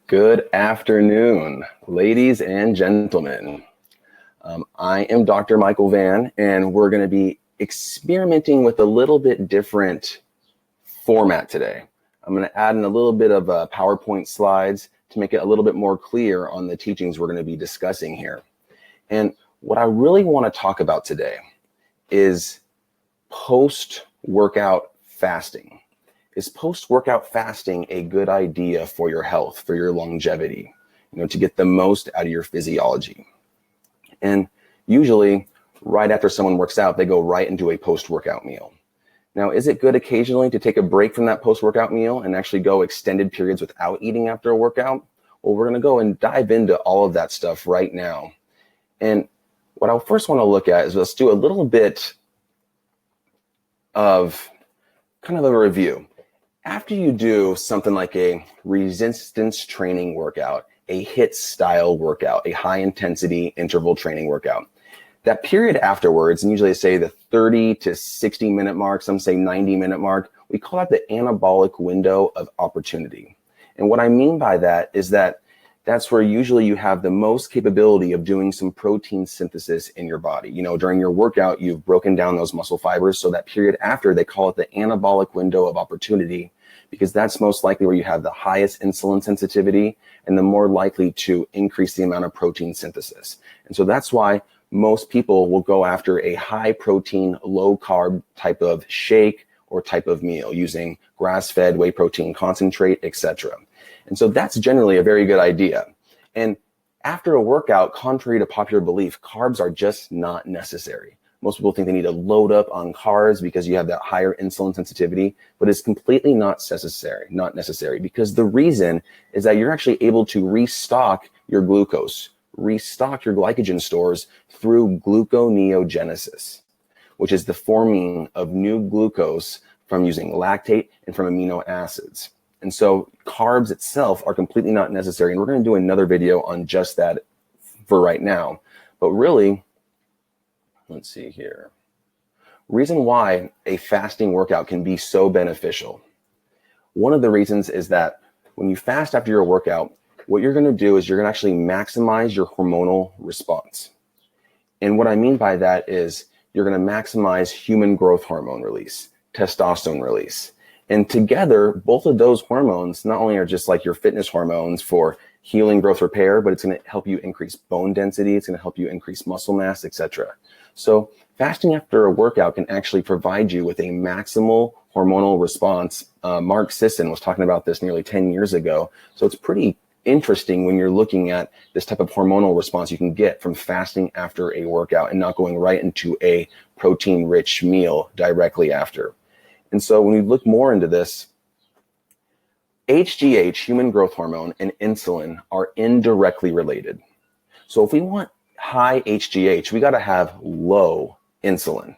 Good afternoon, ladies and gentlemen. I am DrMichaelVan, and we're going to be experimenting with a little bit different format today. I'm going to add in a little bit of PowerPoint slides to make it a little bit more clear on the teachings we're going to be discussing here. And what I really want to talk about today is post-workout fasting. Is post-workout fasting a good idea for your health, for your longevity, to get the most out of your physiology? And usually, right after someone works out, they go right into a post-workout meal. Now, is it good occasionally to take a break from that post-workout meal and actually go extended periods without eating after a workout? Well, we're going to go and dive into all of that stuff right now. And what I first want to look at is let's do a little bit of kind of a review. After you do something like a resistance training workout, a HIIT style workout, a high intensity interval training workout, that period afterwards, and usually they say the 30 to 60 minute mark, some say 90-minute mark, we call that the anabolic window of opportunity. And what I mean by that is that that's where usually you have the most capability of doing some protein synthesis in your body. During your workout, you've broken down those muscle fibers. So that period after, they call it the anabolic window of opportunity, because that's most likely where you have the highest insulin sensitivity and the more likely to increase the amount of protein synthesis. And so that's why most people will go after a high protein, low carb type of shake or type of meal using grass-fed whey protein concentrate, etc. And so that's generally a very good idea. And after a workout, contrary to popular belief, carbs are just not necessary. Most people think they need to load up on carbs because you have that higher insulin sensitivity, but it's completely not necessary, because the reason is that you're actually able to restock your glucose, restock your glycogen stores through gluconeogenesis, which is the forming of new glucose from using lactate and from amino acids. And so carbs itself are completely not necessary. And we're going to do another video on just that for right now. But really, let's see here. Reason why a fasting workout can be so beneficial. One of the reasons is that when you fast after your workout, what you're going to do is you're going to actually maximize your hormonal response. And what I mean by that is you're going to maximize human growth hormone release, testosterone release. And together, both of those hormones not only are just like your fitness hormones for healing, growth, repair, but it's going to help you increase bone density. It's going to help you increase muscle mass, etc. So fasting after a workout can actually provide you with a maximal hormonal response. Mark Sisson was talking about this nearly 10 years ago. So it's pretty interesting when you're looking at this type of hormonal response you can get from fasting after a workout and not going right into a protein-rich meal directly after. And so when we look more into this, HGH, human growth hormone, and insulin are indirectly related. So if we want high HGH, we got to have low insulin.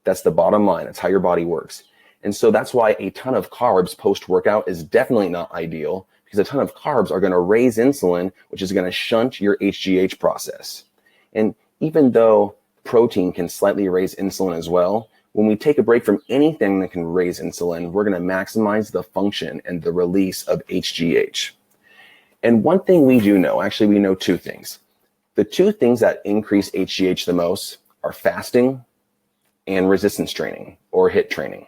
That's the bottom line. That's how your body works. And so that's why a ton of carbs post-workout is definitely not ideal, because a ton of carbs are going to raise insulin, which is going to shunt your HGH process. And even though protein can slightly raise insulin as well, when we take a break from anything that can raise insulin, we're going to maximize the function and the release of HGH. And one thing we do know, actually we know two things. The two things that increase HGH the most are fasting and resistance training or HIIT training.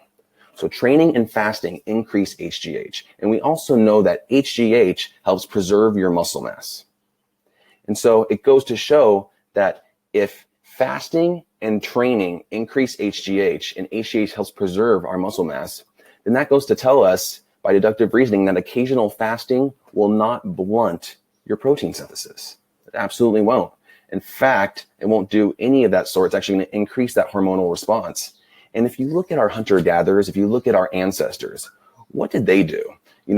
So training and fasting increase HGH. And we also know that HGH helps preserve your muscle mass. And so it goes to show that if fasting and training increase HGH and HGH helps preserve our muscle mass, then that goes to tell us by deductive reasoning that occasional fasting will not blunt your protein synthesis. It absolutely won't. In fact, it won't do any of that sort. It's actually going to increase that hormonal response. And if you look at our hunter-gatherers, if you look at our ancestors, what did they do? They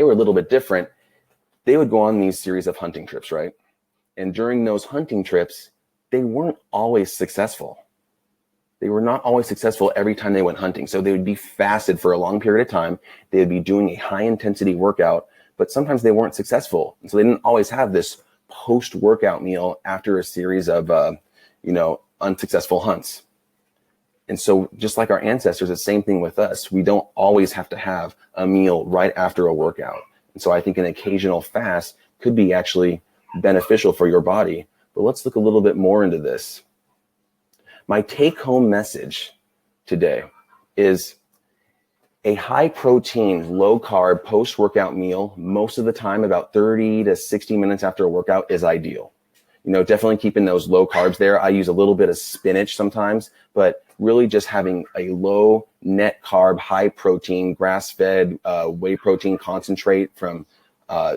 were a little bit different. They would go on these series of hunting trips, right? And during those hunting trips, they weren't always successful. They were not always successful every time they went hunting. So they would be fasted for a long period of time. They would be doing a high intensity workout, but sometimes they weren't successful. And so they didn't always have this post-workout meal after a series of, unsuccessful hunts. And so just like our ancestors, the same thing with us. We don't always have to have a meal right after a workout. And so I think an occasional fast could be actually beneficial for your body. But let's look a little bit more into this. My take-home message today is a high protein, low carb post-workout meal, most of the time about 30 to 60 minutes after a workout, is ideal. You know, definitely keeping those low carbs there. I use a little bit of spinach sometimes, but really just having a low net carb, high protein, grass-fed whey protein concentrate from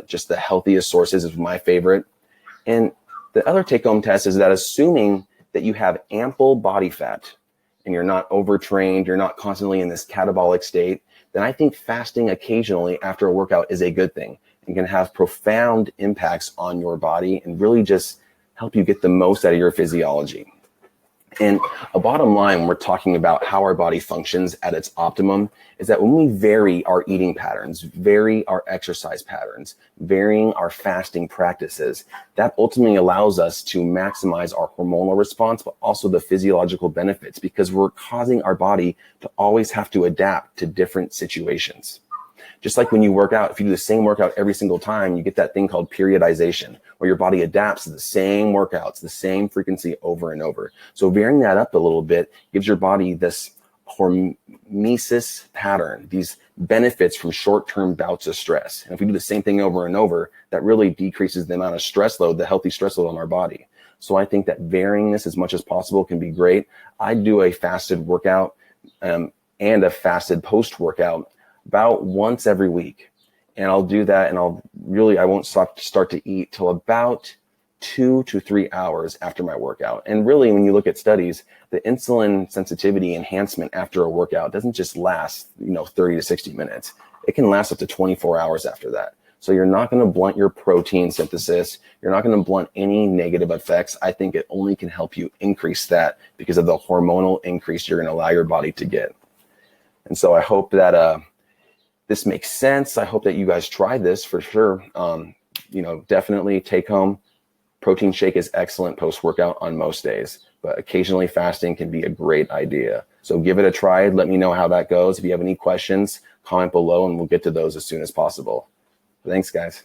just the healthiest sources is my favorite. And the other take-home test is that assuming that you have ample body fat and you're not overtrained, you're not constantly in this catabolic state, then I think fasting occasionally after a workout is a good thing and can have profound impacts on your body and really just help you get the most out of your physiology. And a bottom line, when we're talking about how our body functions at its optimum, is that when we vary our eating patterns, vary our exercise patterns, varying our fasting practices, that ultimately allows us to maximize our hormonal response, but also the physiological benefits, because we're causing our body to always have to adapt to different situations. Just like when you work out, if you do the same workout every single time, you get that thing called periodization, where your body adapts to the same workouts, the same frequency over and over. So varying that up a little bit gives your body this hormesis pattern, these benefits from short-term bouts of stress. And if we do the same thing over and over, that really decreases the amount of stress load, the healthy stress load on our body. So I think that varying this as much as possible can be great. I do a fasted workout and a fasted post-workout about once every week. And I'll do that, and I won't start to eat till about 2 to 3 hours after my workout. And really, when you look at studies, the insulin sensitivity enhancement after a workout doesn't just last, 30 to 60 minutes. It can last up to 24 hours after that. So you're not going to blunt your protein synthesis. You're not going to blunt any negative effects. I think it only can help you increase that because of the hormonal increase you're going to allow your body to get. And so I hope that this makes sense. I hope that you guys try this for sure. Definitely take home. Protein shake is excellent post-workout on most days, but occasionally fasting can be a great idea. So give it a try. Let me know how that goes. If you have any questions, comment below and we'll get to those as soon as possible. Thanks, guys.